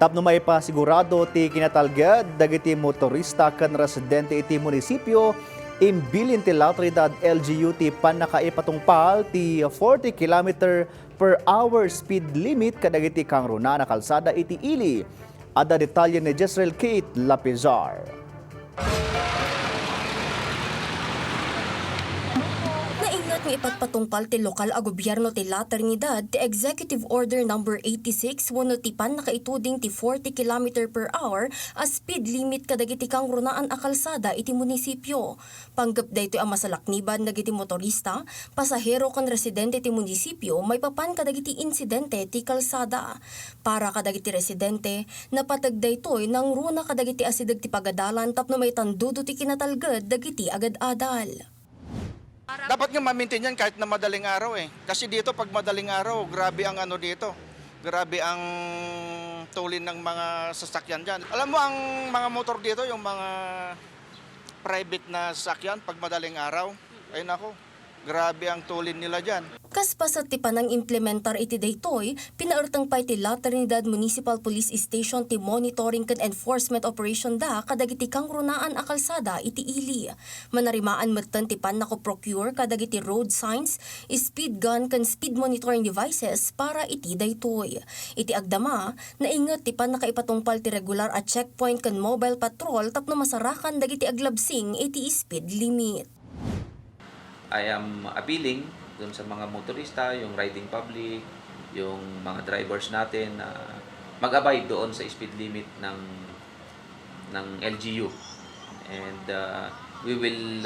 Tapno may pasigurado ti kinatalgad dagiti motorista ken residente iti munisipyo imbilin ti Latridad LGU ti panakaipatungpal ti 40 km per hour speed limit kadagiti kangruna na kalsada iti ili. Ada detalye ni Jezreel Kate Lapizar. Naingat nga ipatpatungpal ti lokal a gobyerno ti La Trinidad ti Executive Order No. 86 wano ti nakaituding ti 40 km per hour a speed limit kadagiti kangrunaan a kalsada iti munisipyo. Panggap daytoy a masalakniban dagiti motorista, pasahero ken residente ti munisipyo may papan kadagiti insidente ti kalsada. Para kadagiti residente, napatag daytoy nang runa kadagiti asidag ti pagadalan tapno may tandudo ti kinatalged dagiti agad-adal. Dapat nga ma-maintain yan kahit na madaling araw eh. Kasi dito pag madaling araw, grabe ang ano dito. Grabe ang tulin ng mga sasakyan dyan. Alam mo ang mga motor dito, yung mga private na sasakyan pag madaling araw, ay nako, grabe ang tulin nila dyan. Kaspas at ti panang implementar iti daytoy, pinaartang pay ti La Trinidad Municipal Police Station ti monitoring ken enforcement operation da kadagiti kangrunaan a kalsada iti ili. Manarimaan metten ti nako-procure kadagiti road signs, speed gun ken speed monitoring devices para iti daytoy. Iti agdama, nainget ti nakaipatungpal ti regular at checkpoint ken mobile patrol tapno masarakan dagiti aglabsing iti speed limit. I am appealing dun sa mga motorista, yung riding public, yung mga drivers natin na mag-abide doon sa speed limit ng LGU. And we will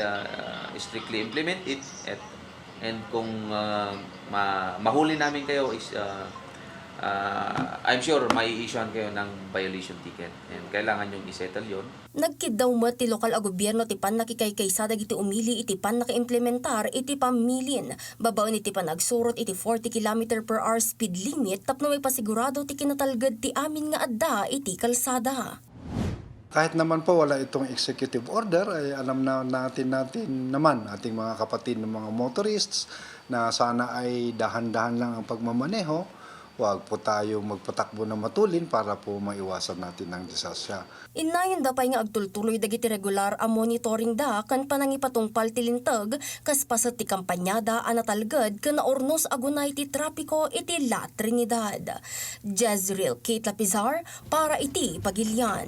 strictly implement it and kung mahuli namin kayo is I'm sure mai-issuean kayo ng violation ticket and kailangan yung isettle yon. Nagkid daw met ti lokal a gobyerno ti nakikaysada iti umili iti nakaimplementar iti pamilin. Babaon iti nagsurot iti 40 km per hour speed limit tapno may pasigurado ti kinatalged ti amin nga adda iti kalsada. Kahit naman po wala itong executive order, ay alam na natin naman ating mga kapatid ng mga motorists na sana ay dahan-dahan lang ang pagmamaneho. Huwag po tayo magpatakbo ng matulin para po maiwasan natin ang disasya. Inayon da pay nga agtultuloy dagiti regular a monitoring da kan panangipatungpal ti lintag kaspas ti kampanyada a natalged ken naornos agunay ti trapiko iti La Trinidad. Jezreel Kate Lapizar para iti Pagilian.